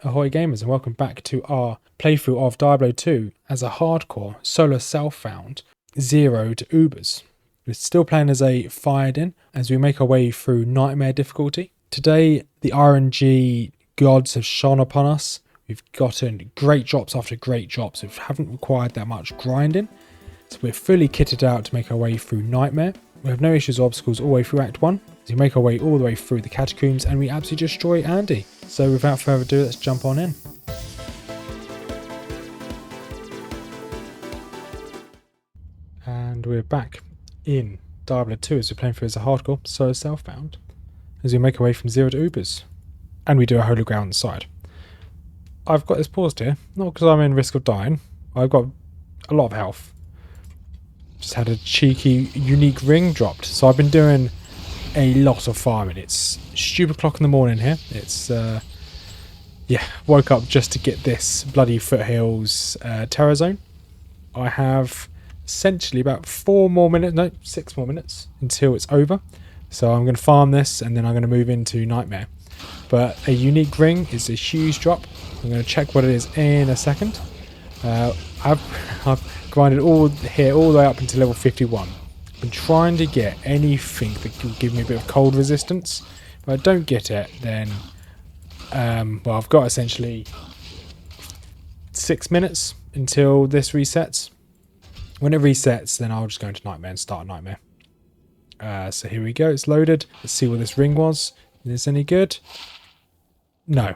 Ahoy gamers, and welcome back to our playthrough of Diablo 2 as a hardcore solo self-found 0 to Ubers. We're still playing as a Paladin as we make our way through nightmare difficulty. Today the RNG gods have shone upon us. We've gotten great drops after great drops. We haven't required that much grinding. So we're fully kitted out to make our way through nightmare. We have no issues or obstacles all the way through Act 1. So we make our way all the way through the catacombs and we absolutely destroy Andy. So without further ado, let's jump on in. And we're back in Diablo 2 as we're playing through as a hardcore solo self-bound. As we make our way from 0 to Ubers. And we do a Holy Grail on the side. I've got this paused here, not because I'm in risk of dying. I've got a lot of health. Just had a cheeky unique ring dropped. So I've been doing a lot of farming. It's stupid o'clock in the morning here. It's woke up just to get this bloody foothills terror zone. I have essentially about 6 more minutes until it's over. So I'm going to farm this and then I'm going to move into nightmare. But a unique ring is a huge drop. I'm going to check what it is in a second. I've grinded all the way up until level 51. I've been trying to get anything that can give me a bit of cold resistance. If I don't get it, then I've got essentially 6 minutes until this resets. When it resets, then I'll just go into nightmare and start nightmare. So here we go. It's loaded. Let's see what this ring was. Is this any good? No.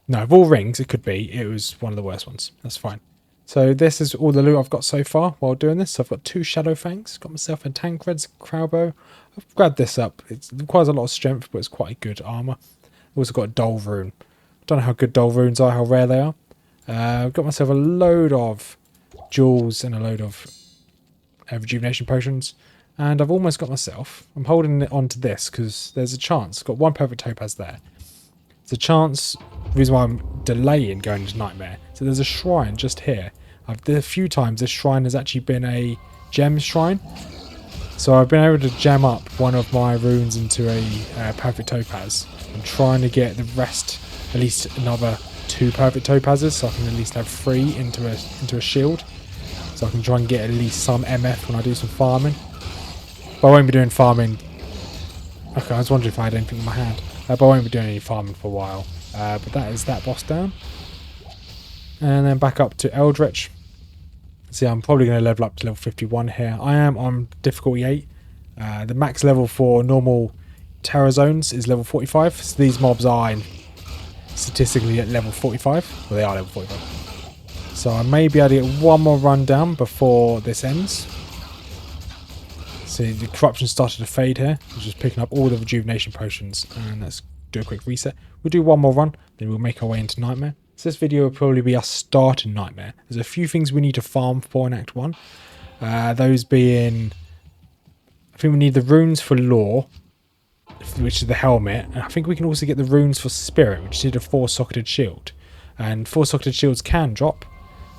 No, of all rings it could be, it was one of the worst ones. That's fine. So this is all the loot I've got so far while doing this. So I've got 2 Shadow Fangs, got myself a Tancred's Crowbow. I've grabbed this up. It requires a lot of strength, but it's quite good armour. I've also got a Dull Rune. I don't know how good Dull Runes are, how rare they are. I've got myself a load of jewels and a load of rejuvenation potions. And I've almost got myself, I'm holding it onto this because there's a chance. Got 1 perfect topaz there. There's a chance, the reason why I'm delaying going into nightmare. So there's a shrine just here. A few times this shrine has actually been a gem shrine. So I've been able to gem up one of my runes into a perfect topaz. I'm trying to get the rest, at least another 2 perfect topazes, so I can at least have 3 into a shield. So I can try and get at least some MF when I do some farming. But I won't be doing farming. Okay, I was wondering if I had anything in my hand. But I won't be doing any farming for a while. But that is that boss down. And then back up to Eldritch. See, I'm probably going to level up to level 51 here. I am on difficulty 8. The max level for normal terror zones is level 45. So these mobs are statistically at level 45. Well, they are level 45. So I may be able to get one more run down before this ends. See, the corruption started to fade here. I'm just picking up all the rejuvenation potions. And let's do a quick reset. We'll do one more run, then we'll make our way into nightmare. So this video will probably be us starting nightmare. There's a few things we need to farm for in Act 1. Those being, I think we need the runes for lore, which is the helmet. And I think we can also get the runes for spirit, which is a 4-socketed shield. And 4-socketed shields can drop.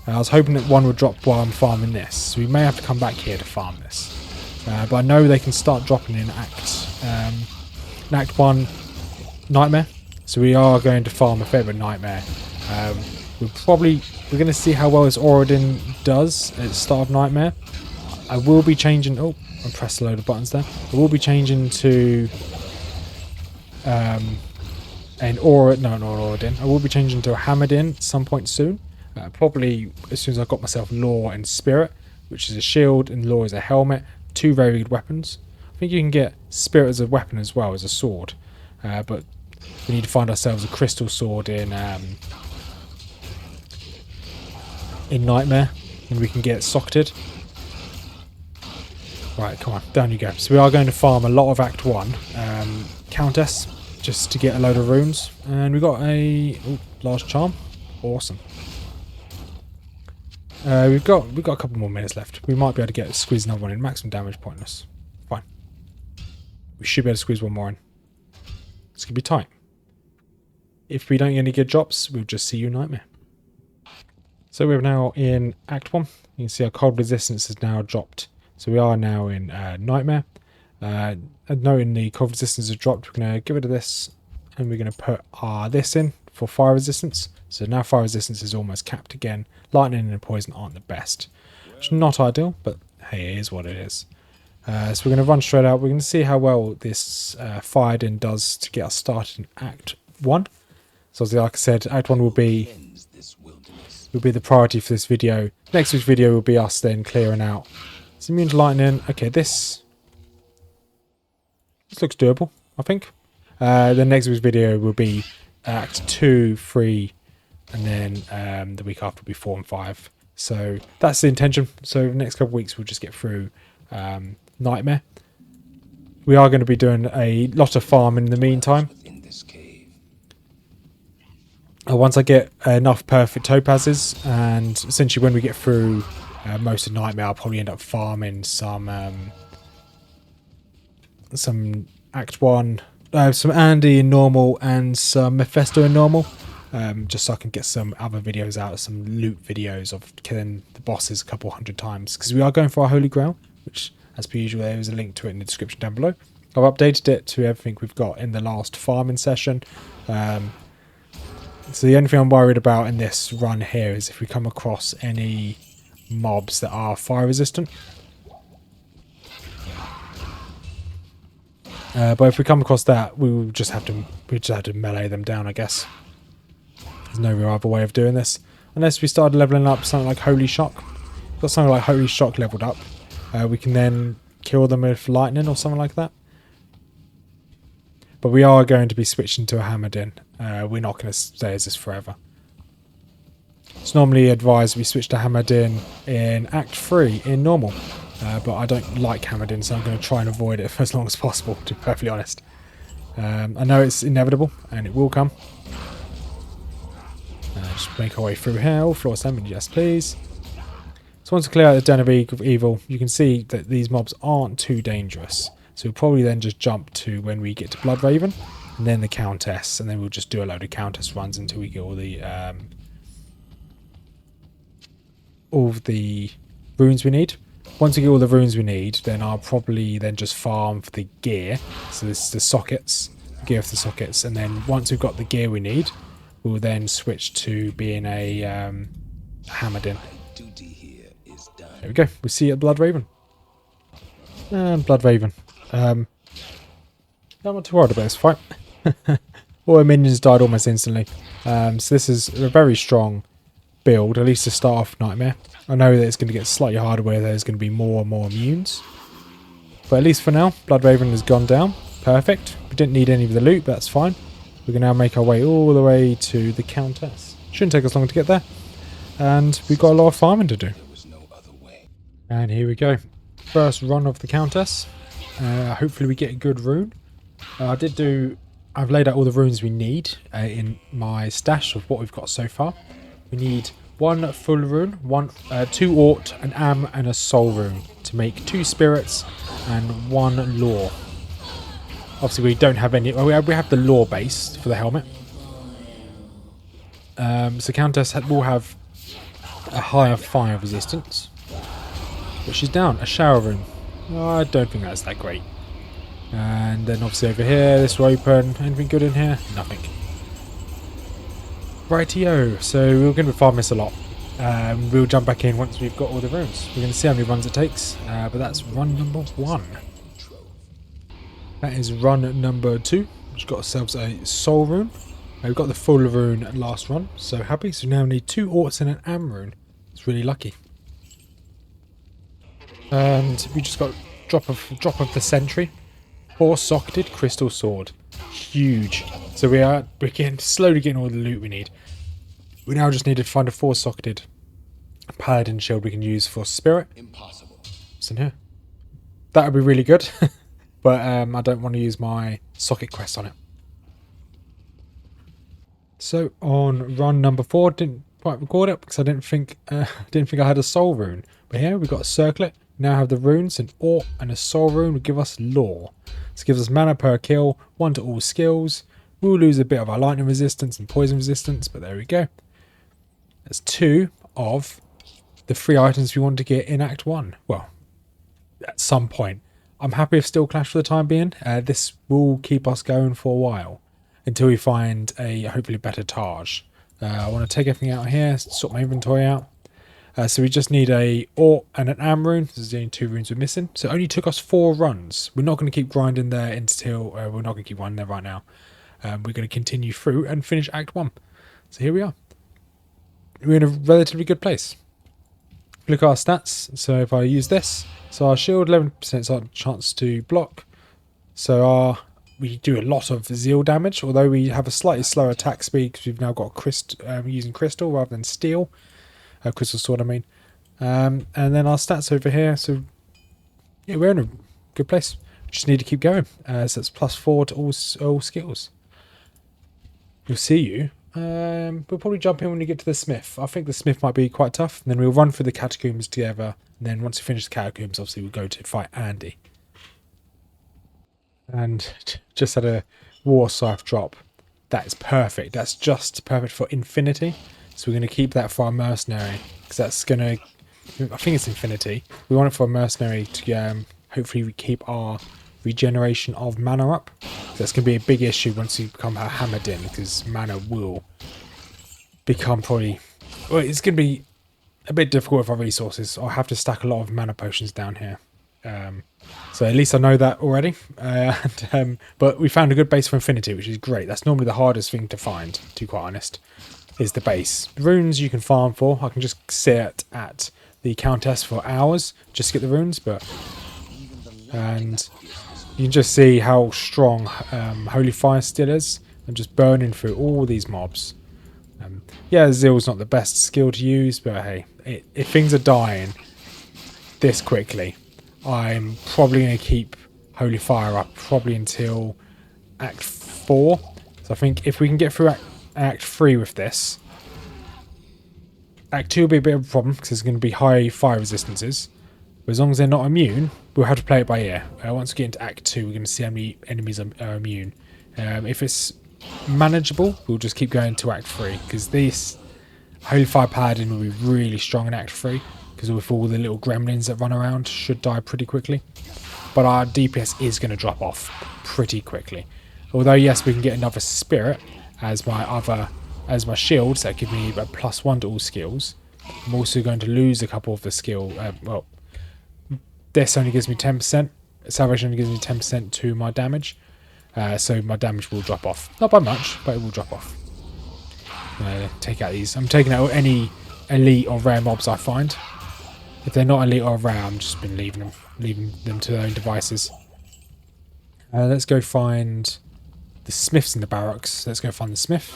I was hoping that one would drop while I'm farming this. So we may have to come back here to farm this. But I know they can start dropping in Act 1 Nightmare. So we are going to farm a fair bit of Nightmare. We're going to see how well this Oradin does at the start of Nightmare. I will be changing... Oh, I pressed a load of buttons there. I will be changing to... not an Oradin. I will be changing to a Hammerdin at some point soon. Probably as soon as I've got myself Lore and Spirit, which is a shield, and Lore is a helmet. 2 very good weapons. I think you can get Spirit as a weapon as well as a sword. But we need to find ourselves a crystal sword in Nightmare, and we can get it socketed. Right, come on, down you go. So we are going to farm a lot of Act 1 Countess just to get a load of runes, and we got a large charm. Awesome. We've got a couple more minutes left. We might be able to squeeze another one in. Maximum damage, pointless. Fine. We should be able to squeeze one more in. It's going to be tight. If we don't get any good drops, we'll just see you nightmare. So we're now in Act 1. You can see our cold resistance has now dropped. So we are now in nightmare. Noting the cold resistance has dropped, we're going to get rid of this. And we're going to put this in for fire resistance. So now fire resistance is almost capped again. Lightning and poison aren't the best. It's not ideal, but hey, it is what it is. So we're going to run straight out. We're going to see how well this Paladin does to get us started in Act 1. So like I said, Act 1 will be the priority for this video. Next week's video will be us then clearing out. It's immune to lightning. Okay, this looks doable, I think. The next week's video will be Act 2, 3, and then the week after will be 4 and 5. So that's the intention. So the next couple of weeks we'll just get through Nightmare. We are going to be doing a lot of farming in the meantime. Once I get enough perfect topazes, and essentially when we get through most of Nightmare, I'll probably end up farming some Act 1, some Andy in normal and some Mephisto in normal, just so I can get some other videos out, some loot videos of killing the bosses a couple hundred times, because we are going for our Holy Grail, which as per usual there is a link to it in the description down below. I've updated it to everything we've got in the last farming session. So the only thing I'm worried about in this run here is if we come across any mobs that are fire resistant. But if we come across that, we just have to melee them down, I guess. There's no real other way of doing this. Unless we started leveling up something like Holy Shock. Got something like Holy Shock leveled up. We can then kill them with lightning or something like that. But we are going to be switching to a Hammered-in. We're not going to stay as this forever. It's normally advised we switch to Hammered-in Act 3 in normal. But I don't like Hammered-in, so I'm going to try and avoid it for as long as possible, to be perfectly honest. I know it's inevitable, and it will come. Just make our way through here. All floor assembly, yes please. So once we clear out the Den of Evil, you can see that these mobs aren't too dangerous. So we'll probably then just jump to when we get to Bloodraven, and then the Countess, and then we'll just do a load of Countess runs until we get all the runes we need. Once we get all the runes we need, then I'll probably then just farm for the gear. So this is the sockets, gear for the sockets, and then once we've got the gear we need, we'll then switch to being a Hammered-in. There we go. We'll see you at Bloodraven. And Bloodraven. I'm not too worried about this fight. All our minions died almost instantly. So this is a very strong build, at least to start off Nightmare. I know that it's going to get slightly harder where there's going to be more and more immunes. But at least for now, Bloodraven has gone down. Perfect. We didn't need any of the loot, but that's fine. We can now make our way all the way to the Countess. Shouldn't take us long to get there. And we've got a lot of farming to do. And here we go. First run of the Countess. Hopefully we get a good rune. I've laid out all the runes we need in my stash of what we've got so far. We need one full rune, two Ort, an Am, and a Soul rune to make 2 spirits and 1 lore. Obviously we don't have any. Well, we have the lore base for the helmet. So Countess will have a higher fire resistance. But she's down. A shower room. Oh, I don't think that's that great. And then obviously over here, this will open. Anything good in here? Nothing. Rightio. So we're going to farm this a lot. We'll jump back in once we've got all the runes. We're going to see how many runs it takes. But that's run number 1. That is run number 2. We've got ourselves a soul rune. We've got the full rune last run. So happy. So now we need 2 Orts and an Am rune. It's really lucky. And we just got drop of the sentry. 4-socketed crystal sword. Huge. So we're slowly getting all the loot we need. We now just need to find a 4-socketed Paladin shield we can use for spirit. Impossible. What's in here? That would be really good. But I don't want to use my socket quest on it. So on run number 4, didn't quite record it because I didn't think I had a soul rune. But here we've got a circlet. Now have the runes, an Ort and a soul rune will give us lore. This gives us mana per kill, 1 to all skills. We'll lose a bit of our lightning resistance and poison resistance, but there we go. That's 2 of the 3 items we want to get in Act 1. Well, at some point. I'm happy with Steel Clash for the time being. This will keep us going for a while. until we find a hopefully better Taj. I want to take everything out here, sort my inventory out. So we just need a Ort and an Am rune. There's the only 2 runes we're missing. So it only took us 4 runs. We're not going to keep grinding there until... we're not going to keep grinding there right now. We're going to continue through and finish Act 1. So here we are. We're in a relatively good place. Look at our stats. So if I use this, so our shield 11% chance to block. So we do a lot of zeal damage, although we have a slightly slower attack speed because we've now got using crystal rather than steel. Crystal sword, I mean. And then our stats over here. So yeah, we're in a good place. We just need to keep going. So it's +4 to all skills. We'll see you. We'll probably jump in when we get to the smith. I think the smith might be quite tough. And then we'll run through the catacombs together. And then once we finish the catacombs, obviously we'll go to fight Andy. And just had a war scythe drop. That is perfect. That's just perfect for infinity. So we're going to keep that for our mercenary. Because that's going to... I think it's infinity. We want it for a mercenary to hopefully keep our regeneration of mana up. So that's going to be a big issue once we become hammered in. Because mana will become probably... Well, it's going to be a bit difficult with our resources. I'll have to stack a lot of mana potions down here. So at least I know that already. But we found a good base for infinity, which is great. That's normally the hardest thing to find, to be quite honest, is the base. Runes you can farm for. I can just sit at the Countess for hours just to get the runes, and you can just see how strong Holy Fire still is. I'm just burning through all these mobs. Yeah, Zeal's not the best skill to use, but hey, if things are dying this quickly, I'm probably going to keep Holy Fire up probably until Act 4. So I think if we can get through Act 3 with this, Act 2 will be a bit of a problem because there's going to be high fire resistances. But as long as they're not immune, we'll have to play it by ear. Once we get into Act 2, we're going to see how many enemies are immune. If it's manageable, we'll just keep going to Act 3 because this Holy Fire Paladin will be really strong in Act 3. Because with all the little gremlins that run around, should die pretty quickly. But our DPS is going to drop off pretty quickly. Although yes, we can get another spirit as my shields that give me a +1 to all skills. I'm also going to lose a couple of the skill. Well, this only gives me 10%. Salvation only gives me 10% to my damage. So my damage will drop off. Not by much, but it will drop off. Take out these. I'm taking out any elite or rare mobs I find. If they're not elite or rare, I'm just been leaving them to their own devices. Let's go find the smiths in the barracks. Let's go find the smith.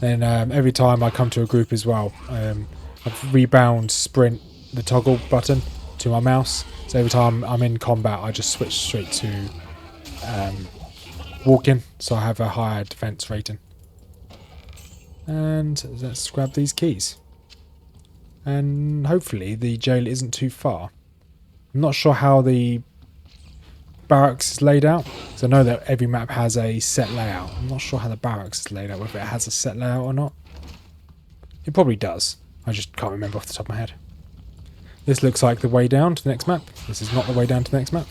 Then every time I come to a group as well, I've rebound sprint the toggle button to my mouse. So every time I'm in combat, I just switch straight to walking. So I have a higher defense rating. And let's grab these keys. And hopefully the jail isn't too far. I'm not sure how the barracks is laid out. Because I know that every map has a set layout. I'm not sure how the barracks is laid out, whether it has a set layout or not. It probably does. I just can't remember off the top of my head. This looks like the way down to the next map. This is not the way down to the next map.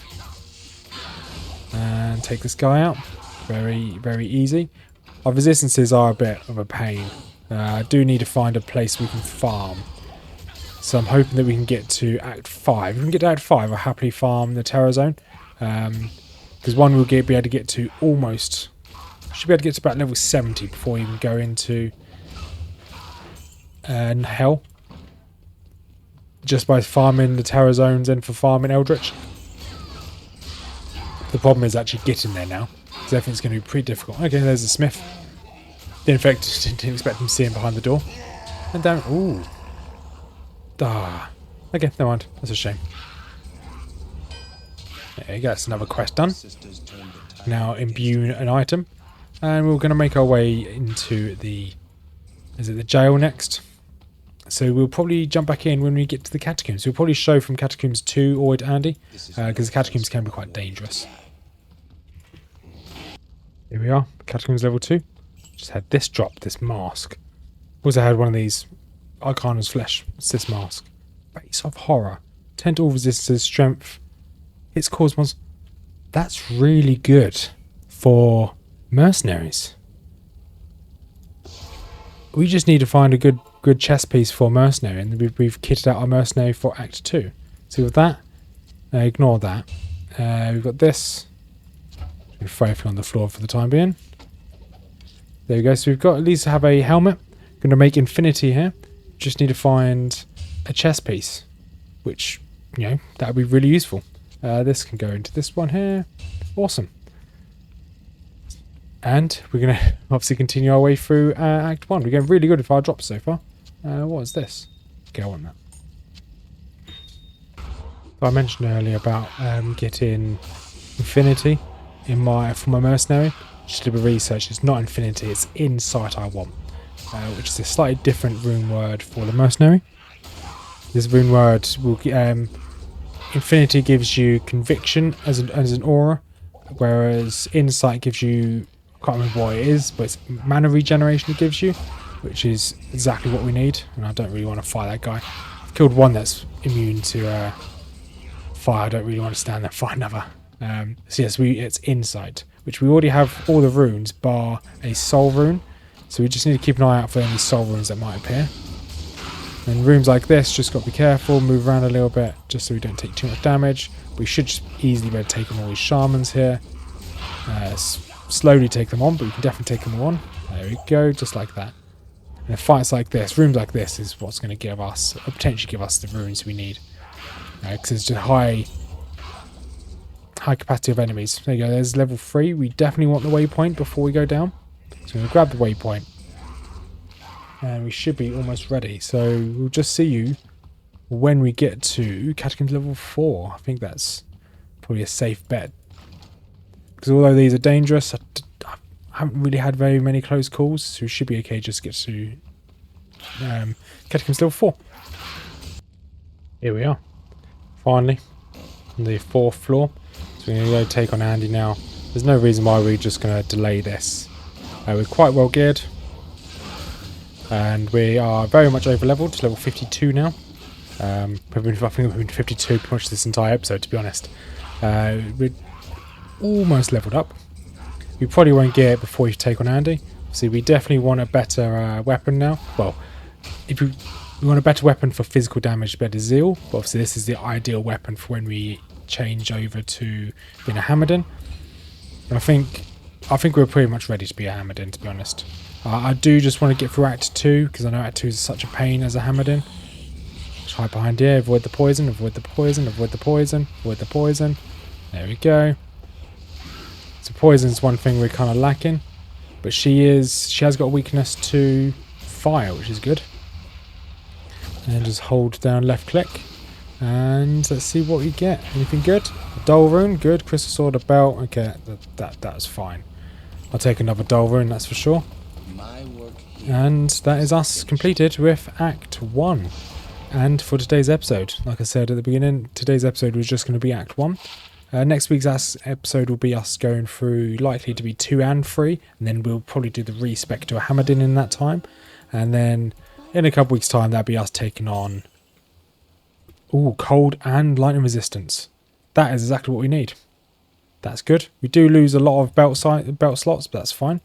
And take this guy out. Very, very easy. Our resistances are a bit of a pain. I do need to find a place we can farm. So I'm hoping that we can get to Act 5. If we can get to Act 5, I'll happily farm the Terror Zone. Because one we'll be able to get to almost... should be able to get to about level 70 before we even go into Hell. Just by farming the Terror Zones and for farming Eldritch. The problem is actually getting there now. Because everything's going to be pretty difficult. Okay, there's the smith. In fact, didn't expect him to see him behind the door. And down... ooh. Ah. Okay, never mind. That's a shame. There you go. That's another quest done. Now imbue an item. And we're going to make our way into the... is it the jail next? So we'll probably jump back in when we get to the catacombs. We'll probably show from catacombs 2 all the way to Andy. Because the catacombs can be quite dangerous. Here we are. Catacombs level 2. Just had this drop, this mask. Also had one of these Arcana's Flesh. What's this mask? Base of Horror. 10 to all resistors, strength. Its cause was... that's really good for mercenaries. We just need to find a good chess piece for mercenary, and we've kitted out our mercenary for Act 2. See with that? Ignore that. We've got this. We'll throw everything on the floor for the time being. There we go. So we've got at least have a helmet. Going to make infinity here. Just need to find a chess piece, which, you know, that would be really useful. This can go into this one here. Awesome. And we're going to obviously continue our way through Act 1. We're getting really good with our drops so far. What is this? Okay, I want that. So I mentioned earlier about getting infinity for my mercenary. Just a little bit of research. It's not infinity, it's insight I want. Which is a slightly different rune word for the mercenary. This rune word will infinity gives you conviction as an aura, whereas insight gives you, I can't remember what it is, but it's mana regeneration it gives you, which is exactly what we need. And I don't really want to fight that guy. I've killed one that's immune to fire. I don't really want to stand there and fight another. So yes, it's insight, which we already have all the runes bar a soul rune. So we just need to keep an eye out for any soul runes that might appear. And rooms like this, just got to be careful, move around a little bit, just so we don't take too much damage. We should just easily be able to take on all these shamans here. Slowly take them on, but we can definitely take them on. There we go, just like that. And fights like this, rooms like this, is what's going to give us, or potentially give us the runes we need. Because it's just high capacity of enemies. There you go, there's level 3. We definitely want the waypoint before we go down. So we'll grab the waypoint. And we should be almost ready. So we'll just see you when we get to Catacombs level 4. I think that's probably a safe bet. Because although these are dangerous, I haven't really had very many close calls. So we should be okay just to get to Catacombs level 4. Here we are. Finally. On the 4th floor. So we're going to go take on Andy now. There's no reason why we're just going to delay this. We're quite well geared. And we are very much over leveled to level 52 now. I think we've been 52 pretty much this entire episode, to be honest. We're almost leveled up. We probably won't get it before you take on Andy. See, we definitely want a better weapon now. Well, if we want a better weapon for physical damage, better Zeal. But obviously this is the ideal weapon for when we change over to being a Hammerden. And I think we're pretty much ready to be a Hammerden, to be honest. I do just want to get through Act 2, because I know Act 2 is such a pain as a Hammerden. Just hide behind here, avoid the poison, avoid the poison, avoid the poison, avoid the poison. There we go. So poison's one thing we're kind of lacking. But she has got a weakness to fire, which is good. And just hold down left click. And let's see what we get. Anything good? A dull rune, good. Crystal sword, a belt. Okay, that's fine. I'll take another dull rune, that's for sure. And that is us completed with Act 1. And for today's episode, like I said at the beginning, today's episode was just going to be Act 1. Next week's episode will be us going through, likely to be 2 and 3. And then we'll probably do the respec to a Hammerden in that time. And then in a couple weeks' time, that'll be us taking on cold and lightning resistance. That is exactly what we need. That's good. We do lose a lot of belt slots, but that's fine.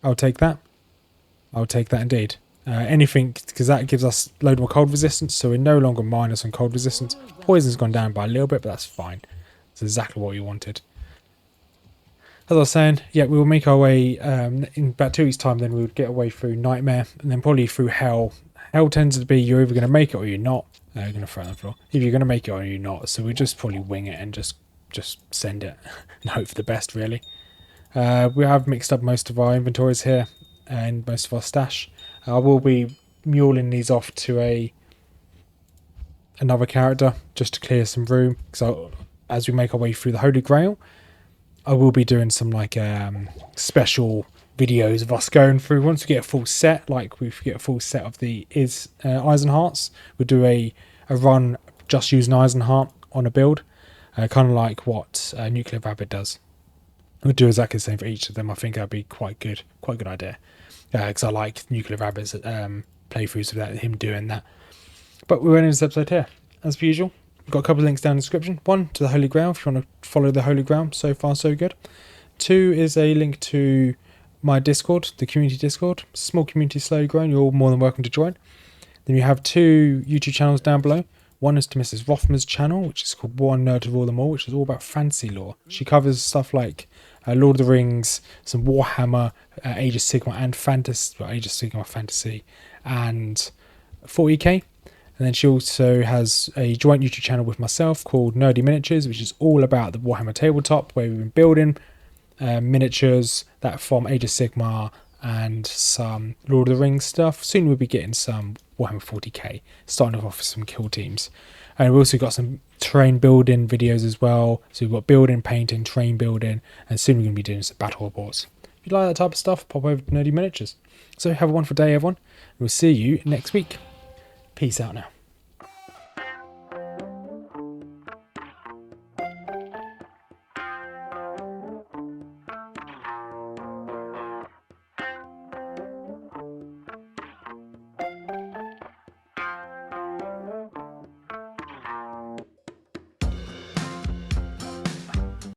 I'll take that. I'll take that indeed. Anything, because that gives us a load more cold resistance, so we're no longer minus on cold resistance. Poison's gone down by a little bit, but that's fine. That's exactly what we wanted. As I was saying, yeah, we will make our way in about 2 weeks' time. Then we would get away through Nightmare, and then probably through Hell. Hell tends to be you're either going to make it or you're not. You're going to throw it on the floor. If you're going to make it or you're not, so we just probably wing it and just send it and hope for the best, really. We have mixed up most of our inventories here and most of our stash. I will be muling these off to another character just to clear some room. So as we make our way through the Holy Grail, I will be doing some like special videos of us going through. Once we get a full set, like we get a full set of the Eisenhearts, we'll do a run just using Eisenheart on a build, kind of like what Nuclear Rabbit does. We'll do exactly the same for each of them. I think that'd be quite good idea. Because I like Nuclear Rabbit's playthroughs without him doing that. But we're ending this episode here, as per usual. Got a couple of links down in the description. One, to the Holy Grail, if you want to follow the Holy Grail. So far, so good. Two is a link to my Discord, the community Discord. Small community, slowly growing. You're all more than welcome to join. Then you have 2 YouTube channels down below. One is to Mrs Rothmers Channel, which is called One Nerd to Rule Them All, which is all about fantasy lore. She covers stuff like Lord of the Rings, some Warhammer, Age of Sigmar, and fantasy, well, Age of Sigmar fantasy, and 40k. And then she also has a joint YouTube channel with myself called Nerdy Miniatures, which is all about the Warhammer tabletop, where we've been building miniatures that from Age of Sigmar and some Lord of the Rings stuff. Soon we'll be getting some Warhammer 40k, starting off with some kill teams. And we've also got some terrain building videos as well. So we've got building, painting, terrain building, and soon we're going to be doing some battle reports. If you like that type of stuff, pop over to Nerdy Miniatures. So have a wonderful day, everyone. We'll see you next week. Peace out now.